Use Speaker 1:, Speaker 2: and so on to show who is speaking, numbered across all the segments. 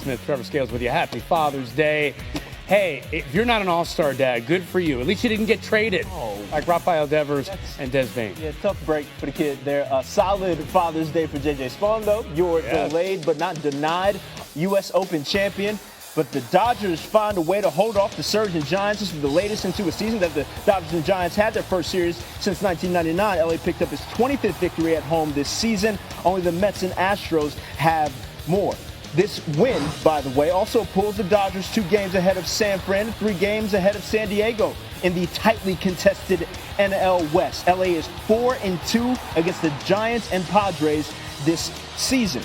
Speaker 1: Smith, Trevor Scales with you. Happy Father's Day. Hey, if you're not an all-star dad, good for you. At least you didn't get traded like Rafael Devers and Des Vain.
Speaker 2: Yeah, tough break for the kid there. A solid Father's Day for J.J. Spawn, though. Your delayed but not denied U.S. Open champion. But the Dodgers find a way to hold off the surging Giants. This is the latest into a season that the Dodgers and Giants had their first series since 1999. LA picked up his 25th victory at home this season. Only the Mets and Astros have more. This win, by the way, also pulls the Dodgers 2 games ahead of San Fran, 3 games ahead of San Diego in the tightly contested NL West. LA is 4-2 against the Giants and Padres this season.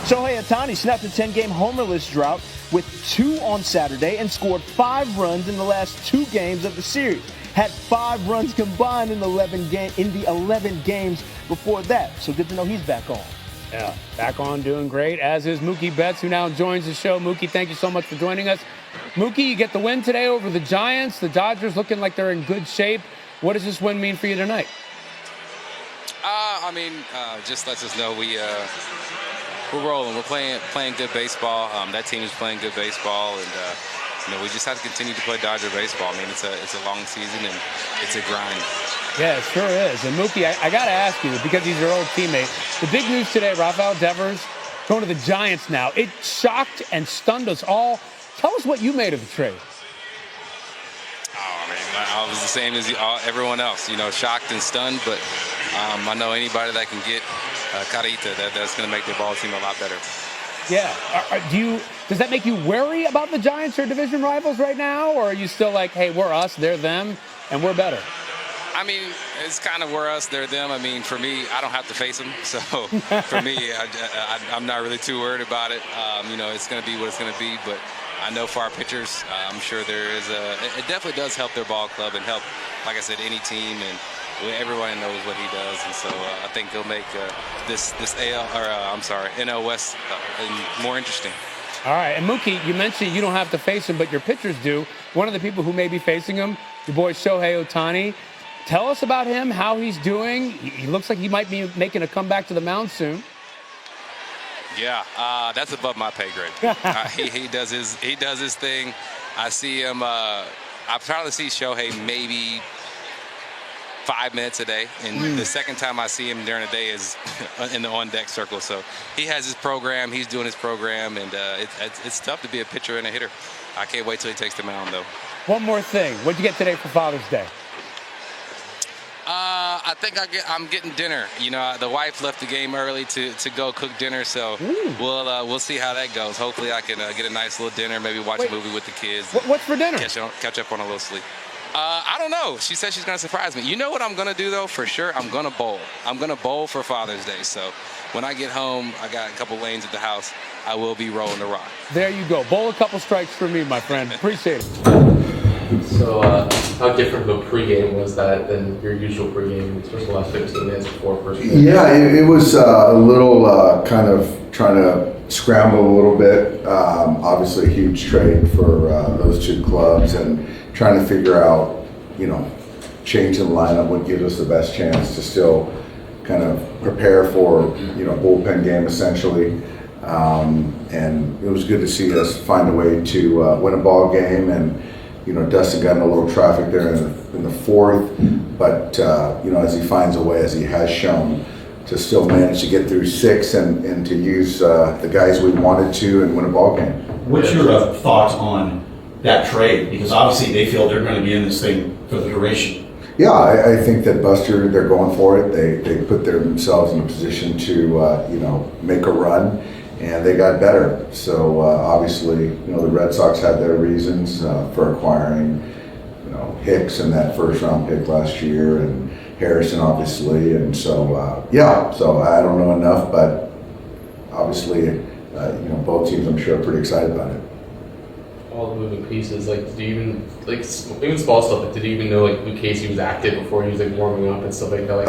Speaker 2: Shohei Ohtani snapped a 10-game homerless drought with 2 on Saturday and scored 5 runs in the last 2 games of the series. Had 5 runs combined in the 11 games before that. So good to know he's back on.
Speaker 1: Yeah, back on, doing great, as is Mookie Betts, who now joins the show. Mookie, thank you so much for joining us. Mookie, you get the win today over the Giants. The Dodgers looking like they're in good shape. What does this win mean for you tonight?
Speaker 3: Just lets us know we're rolling. We're playing good baseball. That team is playing good baseball, and we just have to continue to play Dodger baseball. I mean, it's a long season and it's a grind.
Speaker 1: Yeah, it sure is. And Mookie, I got to ask you, because he's your old teammate, the big news today, Rafael Devers going to the Giants now. It shocked and stunned us all. Tell us what you made of the trade.
Speaker 3: I was the same as everyone else, shocked and stunned. But I know anybody that can get Carita, that's going to make their ball team a lot better.
Speaker 1: Yeah. Does that make you worry about the Giants or division rivals right now? Or are you still like, hey, we're us, they're them, and we're better?
Speaker 3: It's kind of we're us, they're them. For me, I don't have to face them. So for me, I'm not really too worried about it. It's going to be what it's going to be. But I know for our pitchers, I'm sure it definitely does help their ball club and help, like I said, any team. And everyone knows what he does. And so I think he'll make this NL West more interesting.
Speaker 1: All right. And Mookie, you mentioned you don't have to face him, but your pitchers do. One of the people who may be facing him, your boy Shohei Ohtani. Tell us about him, how he's doing. He looks like he might be making a comeback to the mound soon.
Speaker 3: Yeah, that's above my pay grade. He does his thing. I see him. I probably see Shohei maybe 5 minutes a day, and the second time I see him during the day is in the on-deck circle. So he has his program. He's doing his program, and it's tough to be a pitcher and a hitter. I can't wait till he takes the mound, though.
Speaker 1: One more thing. What'd you get today for Father's Day?
Speaker 3: I think I'm getting dinner. The wife left the game early to go cook dinner, so we'll see how that goes. Hopefully, I can get a nice little dinner, maybe watch a movie with the kids.
Speaker 1: What's for dinner?
Speaker 3: Catch up on a little sleep. I don't know. She said she's going to surprise me. You know what I'm going to do, though, for sure? I'm going to bowl. I'm going to bowl for Father's Day. So when I get home, I got a couple lanes at the house. I will be rolling the rock.
Speaker 1: There you go. Bowl a couple strikes for me, my friend. Appreciate it.
Speaker 4: So how different of a pregame was that than your usual pregame, especially the last 15 minutes before first pitch?
Speaker 5: Yeah, it was a little kind of trying to scramble a little bit. Obviously a huge trade for those 2 clubs, and trying to figure out, changing the lineup would give us the best chance to still kind of prepare for, bullpen game essentially. And it was good to see us find a way to win a ball game. And Dustin got in a little traffic there in the 4th, but as he finds a way, as he has shown, to still manage to get through 6 and to use the guys we wanted to and win a ball game.
Speaker 6: What's your thoughts on that trade? Because obviously they feel they're going to be in this thing for the duration.
Speaker 5: Yeah, I think that Buster, they're going for it. They put themselves in a position to make a run. And they got better. So obviously, the Red Sox had their reasons for acquiring, Hicks in that first-round pick last year, and Harrison, obviously. And so, so I don't know enough, but obviously, both teams, I'm sure, are pretty excited about it.
Speaker 4: All the moving pieces, did you even, even small stuff, did you even know, Luke Casey was active before he was, warming up and stuff like that?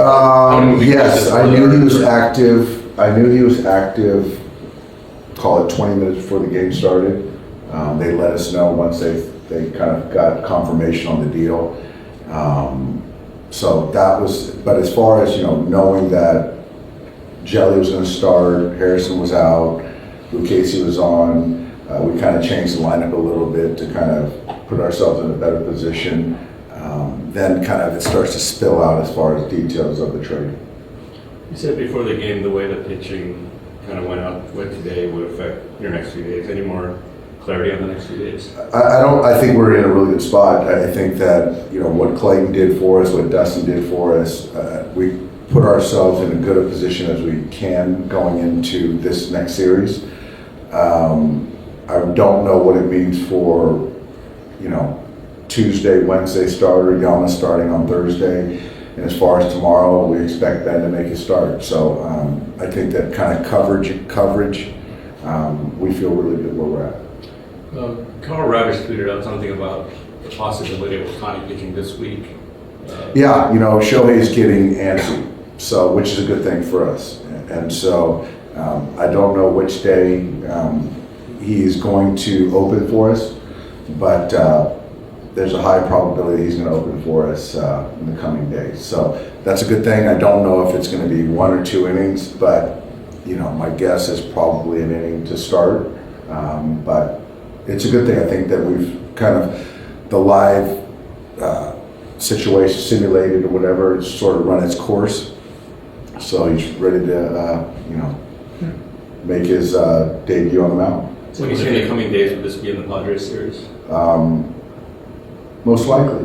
Speaker 5: Yes, I knew he was active. Call it 20 minutes before the game started. They let us know once they kind of got confirmation on the deal. So that was, but as far as, knowing that Jelly was going to start, Harrison was out, Luke Casey was on, we kind of changed the lineup a little bit to kind of put ourselves in a better position. Then kind of it starts to spill out as far as details of the trade.
Speaker 7: You said before the game the way the pitching kind of went today would affect your next few days. Any more clarity on the next few days?
Speaker 5: I think we're in a really good spot. I think that, you know, what Clayton did for us, what Dustin did for us, we put ourselves in as good a position as we can going into this next series. I don't know what it means for, you know, Tuesday, Wednesday starter, Yama starting on Thursday. And as far as tomorrow, we expect Ben to make a start. So I think that kind of coverage, we feel really good where we're at.
Speaker 7: Carl Ravish tweeted out something about the possibility of Ohtani pitching this week.
Speaker 5: Yeah, you know, Shohei's getting antsy, so which is a good thing for us. And so I don't know which day he is going to open for us, but there's a high probability he's going to open for us in the coming days. So that's a good thing. I don't know if it's going to be 1 or 2 innings, but you know, my guess is probably an inning to start. But it's a good thing. I think that we've kind of the live situation simulated or whatever, it's sort of run its course. So he's ready to you know, make his debut on the mound.
Speaker 7: So when you say in the coming days, would this be in the Padres series?
Speaker 5: Most likely.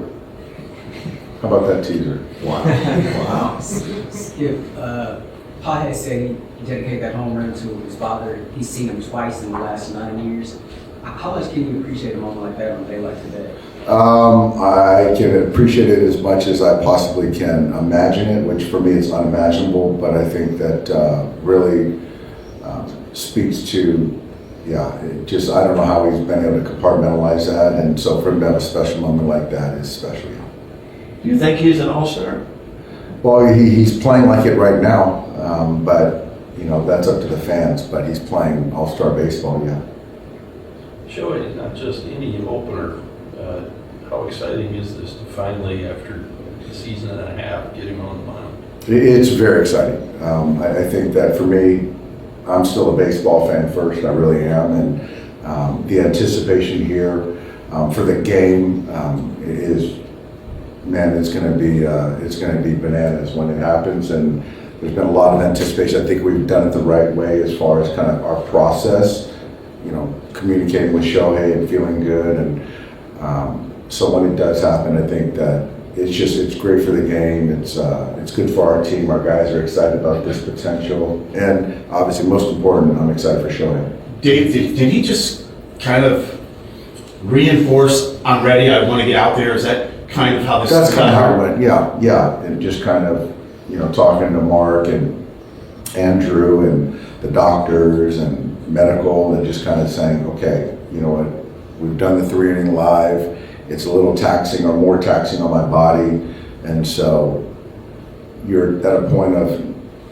Speaker 5: How about that teaser?
Speaker 7: Wow.
Speaker 8: Wow. If Padres say he dedicated that home run to his father, he's seen him twice in the last 9 years. How much can you appreciate a moment like that on a day like today?
Speaker 5: I can appreciate it as much as I possibly can imagine it, which for me is unimaginable, but I think that really speaks to, yeah, it just, I don't know how he's been able to compartmentalize that, and so for him to have a special moment like that is special.
Speaker 6: Do you think he's an all-star?
Speaker 5: Well, he's playing like it right now, but you know, that's up to the fans, but he's playing all-star baseball, yeah.
Speaker 7: Shohei is not just any opener. How exciting is this to finally, after a season and a half, get him on the mound?
Speaker 5: It's very exciting. I think that for me, I'm still a baseball fan first, I really am, and the anticipation here for the game is, man, it's going to be bananas when it happens, and there's been a lot of anticipation. I think we've done it the right way as far as kind of our process, you know, communicating with Shohei and feeling good, and so when it does happen, I think that it's great for the game. It's good for our team. Our guys are excited about this potential, and obviously, most important, I'm excited for Shohei.
Speaker 6: Did he just kind of reinforce, I'm ready, I want to get out there? Is that kind of how this
Speaker 5: That's kind of how it went, yeah. And just kind of, you know, talking to Mark and Andrew and the doctors and medical, and just kind of saying, okay, you know what, we've done the 3-inning live. It's a little taxing or more taxing on my body. And so you're at a point of,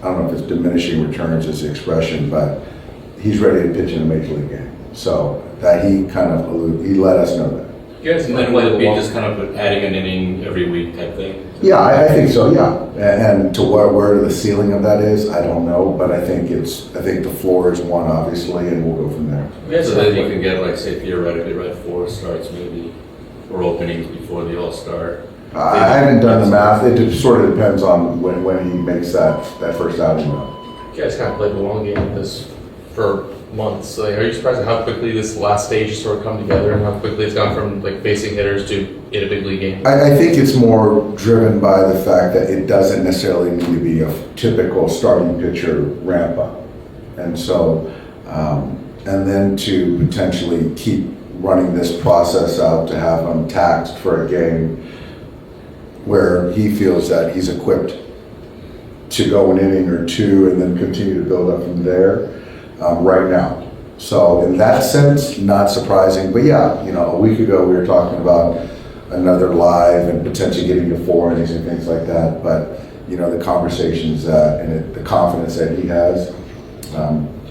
Speaker 5: I don't know if it's diminishing returns is the expression, but he's ready to pitch in a major league game. So that he let us know that.
Speaker 4: Yes, and then would it be just kind of adding an inning every week type thing?
Speaker 5: Yeah, I think so, yeah. And to where the ceiling of that is, I don't know, but I think the floor is one, obviously, and we'll go from there.
Speaker 4: Yeah, so then you can get, like, say, theoretically, right, 4 starts maybe, or openings before the All-Star.
Speaker 5: I haven't done the math. It just sort of depends on when he makes that first outing.
Speaker 4: You guys kind of played the long game with this for months. Like, are you surprised at how quickly this last stage has sort of come together and how quickly it's gone from like facing hitters to in a big league game?
Speaker 5: I think it's more driven by the fact that it doesn't necessarily need to be a typical starting pitcher ramp up. And so, and then to potentially keep running this process out to have him taxed for a game where he feels that he's equipped to go an inning or two and then continue to build up from there. Right now. So in that sense, not surprising. But yeah, you know, a week ago we were talking about another live and potentially getting to 4 innings and things like that. But you know, the conversations and the confidence that he has,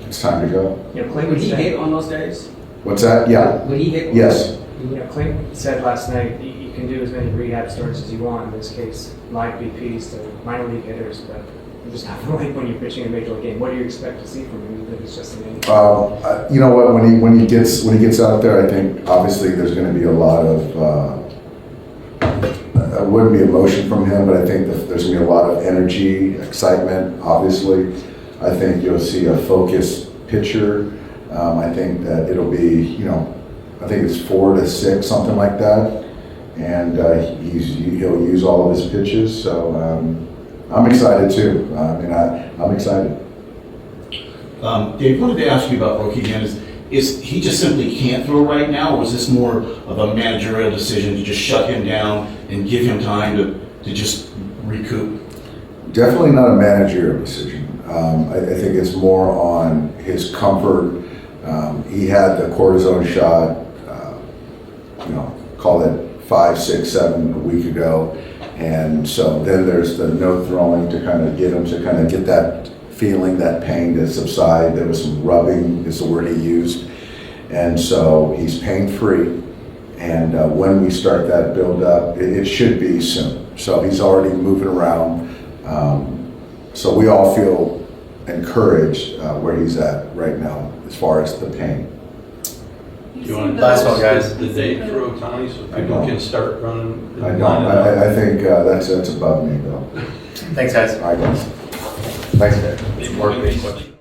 Speaker 5: it's time to go.
Speaker 8: You know, Clayton, would he hit on those days?
Speaker 5: What's that? Yeah.
Speaker 8: Would he hit?
Speaker 5: Yes.
Speaker 9: You know, Clayton said last night you can do as many rehab starts as you want. In this case, live BPs to minor league hitters, but just kind of like when you're pitching a major league game? What do you expect to see from him? You think it's just an inning?
Speaker 5: You know what? When he gets out there, I think obviously there's going to be a lot of it wouldn't be emotion from him, but I think that there's going to be a lot of energy, excitement. Obviously, I think you'll see a focused pitcher. I think that it'll be, I think it's 4 to 6, something like that, and he'll use all of his pitches. So I'm excited too. I'm excited.
Speaker 6: Dave, wanted to ask you about Rookie again. Is he just simply can't throw right now, or is this more of a managerial decision to just shut him down and give him time to just recoup?
Speaker 5: Definitely not a managerial decision. I think it's more on his comfort. He had the cortisone shot, call it 5, 6, 7 a week ago. And so then there's the no throwing to kind of get him to kind of get that feeling, that pain to subside. There was some rubbing is the word he used. And so he's pain-free. And when we start that build up, it should be soon. So he's already moving around. So we all feel encouraged where he's at right now as far as the pain.
Speaker 7: You want to
Speaker 9: Last one, guys.
Speaker 7: the date for Ohtani so people can start running?
Speaker 5: I think that's above me, though.
Speaker 9: Thanks, guys.
Speaker 5: I guess.
Speaker 9: Thanks, guys.
Speaker 7: Maybe one question.